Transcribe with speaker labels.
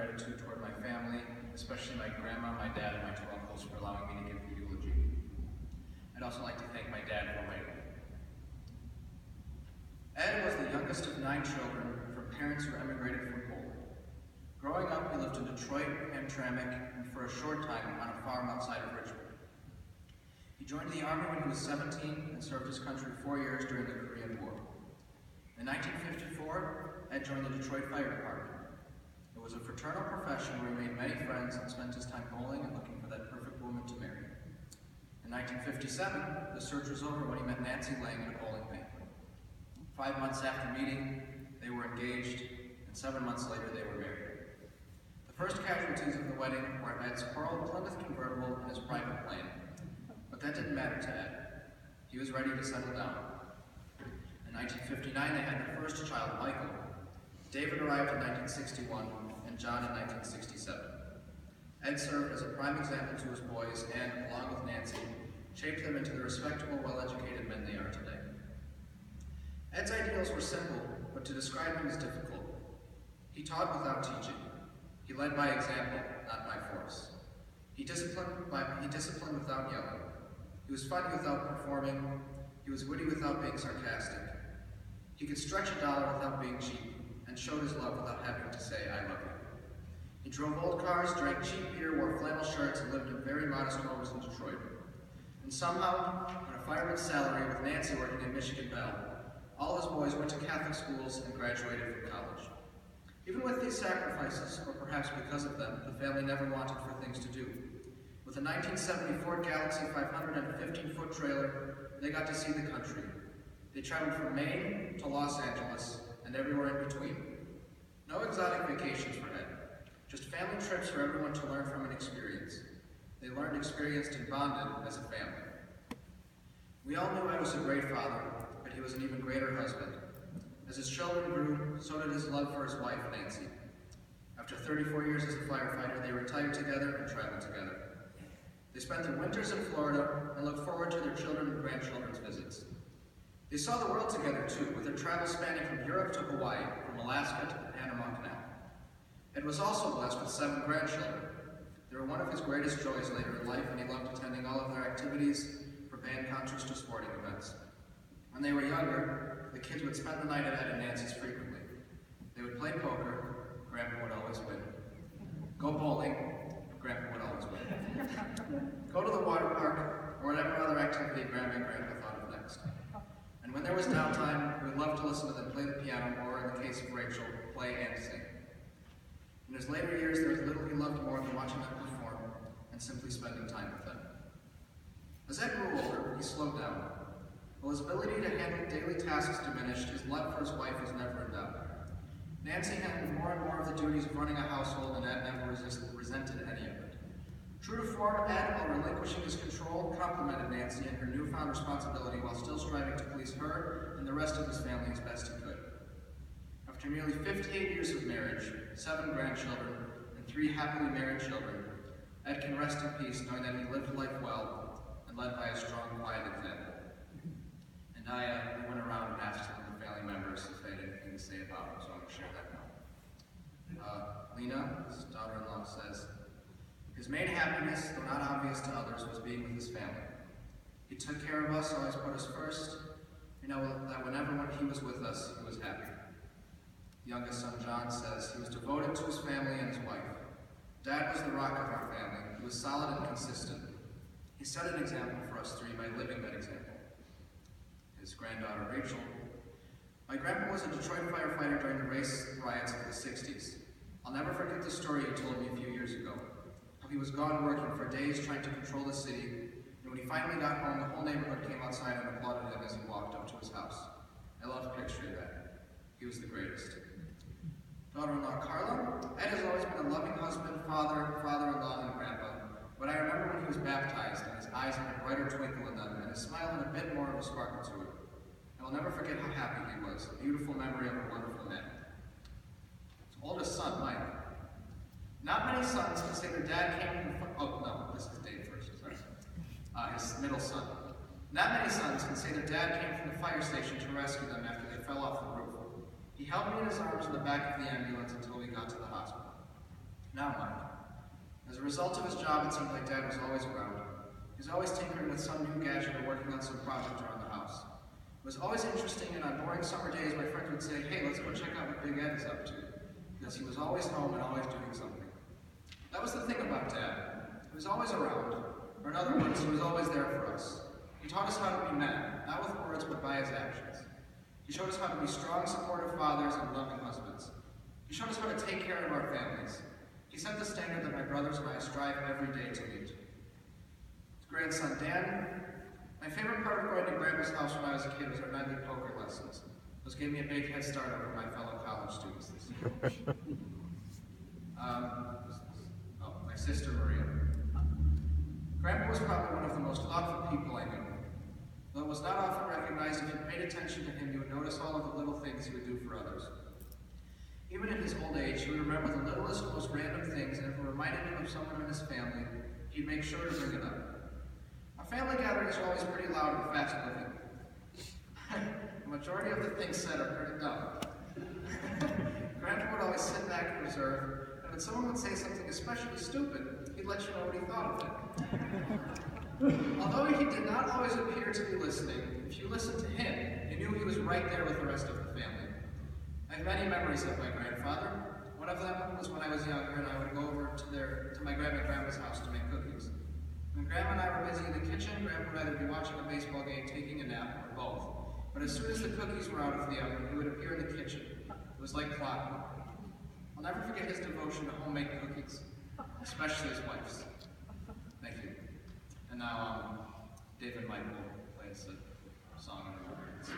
Speaker 1: gratitude toward my family, especially my grandma, my dad, and my two uncles for allowing me to give the eulogy. I'd also like to thank my dad for writing. Ed was the youngest of 9 children from parents who emigrated from Poland. Growing up, he lived in Detroit, Hamtramck, and for a short time on a farm outside of Richmond. He joined the Army when he was 17 and served his country 4 years during the Korean War. In 1954, Ed joined the Detroit Fire Department. It was a fraternal profession where he made many friends and spent his time bowling and looking for that perfect woman to marry. In 1957, the search was over when he met Nancy Lang at a bowling banquet. 5 months after meeting, they were engaged, and 7 months later they were married. The first casualties of the wedding were Ed's coral Plymouth convertible and his private plane. But that didn't matter to Ed. He was ready to settle down. In 1959, they had their first child, Michael. David arrived in 1961, and John in 1967. Ed served as a prime example to his boys and, along with Nancy, shaped them into the respectable, well-educated men they are today. Ed's ideals were simple, but to describe him is difficult. He taught without teaching. He led by example, not by force. He disciplined without yelling. He was funny without performing. He was witty without being sarcastic. He could stretch a dollar without being cheap, and showed his love without having to say, "I love you." He drove old cars, drank cheap beer, wore flannel shirts, and lived in very modest homes in Detroit. And somehow, on a fireman's salary with Nancy working at Michigan Bell, all his boys went to Catholic schools and graduated from college. Even with these sacrifices, or perhaps because of them, the family never wanted for things to do. With a 1970 Ford Galaxy 500 and a 15-foot trailer, they got to see the country. They traveled from Maine to Los Angeles and everywhere in between. No exotic vacations for Ed, just family trips for everyone to learn from and experience. They learned, experienced, and bonded as a family. We all knew Ed was a great father, but he was an even greater husband. As his children grew, so did his love for his wife, Nancy. After 34 years as a firefighter, they retired together and traveled together. They spent their winters in Florida and looked forward to their children and grandchildren's visits. They saw the world together too, with their travels spanning from Europe to Hawaii, from Alaska to the Panama Canal. Ed was also blessed with 7 grandchildren. They were one of his greatest joys later in life, and he loved attending all of their activities, from band concerts to sporting events. When they were younger, the kids would spend the night at Ed and Nancy's frequently. They would play poker, Grandpa would always win. Go bowling, Grandpa would always win. Go to the water park, or whatever other activity Grandma and Grandpa thought of next. And when there was downtime, we would love to listen to them play the piano, or in the case of Rachel, play and sing. In his later years, there was little he loved more than watching them perform and simply spending time with them. As Ed grew older, he slowed down. While his ability to handle daily tasks diminished, his love for his wife was never in doubt. Nancy handled more and more of the duties of running a household, and Ed never resented any of it. True to form, Ed, while relinquishing his control, complimented Nancy in her newfound responsibility while still striving to please her and the rest of his family as best he could. After nearly 58 years of marriage, 7 grandchildren, and 3 happily married children, Ed can rest in peace knowing that he lived life well and led by a strong, quiet example. And I went around and asked some of the family members if they had anything to say about him, so I'm going to share that now. Lena, his daughter-in-law, says, "His main happiness, though not obvious to others, was being with his family. He took care of us, always put us first. We know that whenever he was with us, he was happy." The youngest son, John, says, "He was devoted to his family and his wife. Dad was the rock of our family. He was solid and consistent. He set an example for us 3 by living that example." His granddaughter, Rachel, "My grandpa was a Detroit firefighter during the race riots of the 60s. I'll never forget the story he told me a few years ago. How he was gone working for days trying to control the city, and when he finally got home, the whole neighborhood came outside and applauded him as he walked up to his house. I love picturing that. He was the greatest." Daughter-in-law, Carla, "Ed has always been a loving husband, father, father-in-law, and grandpa. But I remember when he was baptized, and his eyes had a brighter twinkle in them, and his smile had a bit more of a sparkle to it. I will never forget how happy he was, a beautiful memory of a wonderful man." His oldest son, Mike, "Not many sons can say their dad came from..." Oh, no, this is Dave first, sorry. His middle son. "Not many sons can say their dad came from the fire station to rescue them after they fell off the roof. He held me in his arms in the back of the ambulance until we got to the hospital." Now mind. As a result of his job, it seemed like Dad was always around. He was always tinkering with some new gadget or working on some project around the house. It was always interesting, and on boring summer days, my friends would say, "Hey, let's go check out what Big Ed is up to," because he was always home and always doing something. That was the thing about Dad. He was always around, or in other words, he was always there for us. He taught us how to be men, not with words, but by his actions. He showed us how to be strong, supportive fathers and loving husbands. He showed us how to take care of our families. He set the standard that my brothers and I strive every day to meet. His grandson, Dan, my favorite part of going to Grandpa's house when I was a kid was our nightly poker lessons. Those gave me a big head start over my fellow college students this year. My sister, Maria. Grandpa was probably one of the most thoughtful people I knew. Though it was not often recognized, if you paid attention to him, you would notice all of the little things he would do for others. Even in his old age, he would remember the littlest, most random things, and if it reminded him of someone in his family, he'd make sure to bring it up. Our family gatherings are always pretty loud and fast-moving. The majority of the things said are pretty dumb. Grandpa would always sit back and reserve, and when someone would say something especially stupid, he'd let you know what he thought of it. Although he did not always appear to be listening, if you listened to him, you knew he was right there with the rest of the family. I have many memories of my grandfather. One of them was when I was younger and I would go over to my grandma and grandma's house to make cookies. When Grandma and I were busy in the kitchen, Grandpa would either be watching a baseball game, taking a nap, or both. But as soon as the cookies were out of the oven, he would appear in the kitchen. It was like clockwork. I'll never forget his devotion to homemade cookies, especially his wife's. Thank you. And now, David Michael plays a song in remembrance.